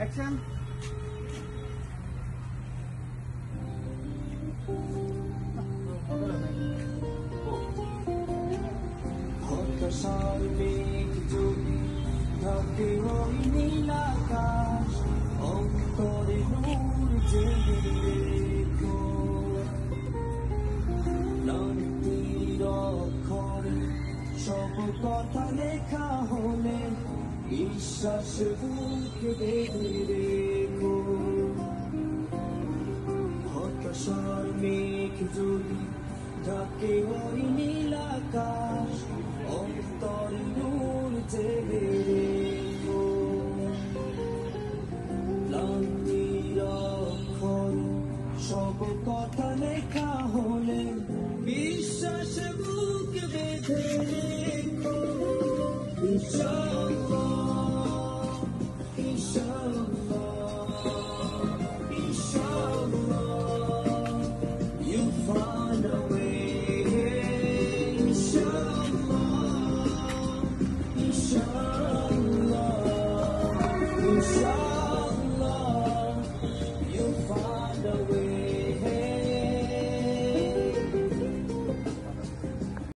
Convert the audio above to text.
Action. হতাশার মেঘ যদি থাকে ওই নীল আকাশ, অন্তরে নূর জেগে রেখো। ক্লান্তির অক্ষরে সব কথা লেখা হলে বিশ্বাস বুকে বেঁধে রেখো। হতাশার মেঘ যদি ঢাকে ওই নীল আকাশ, অন্তর নূর জেগে রেখো। ক্লান্তির অক্ষরে সব কথা লেখা হলে বিশ্বাস বুকে বেঁধে রেখো। বিশ্বাস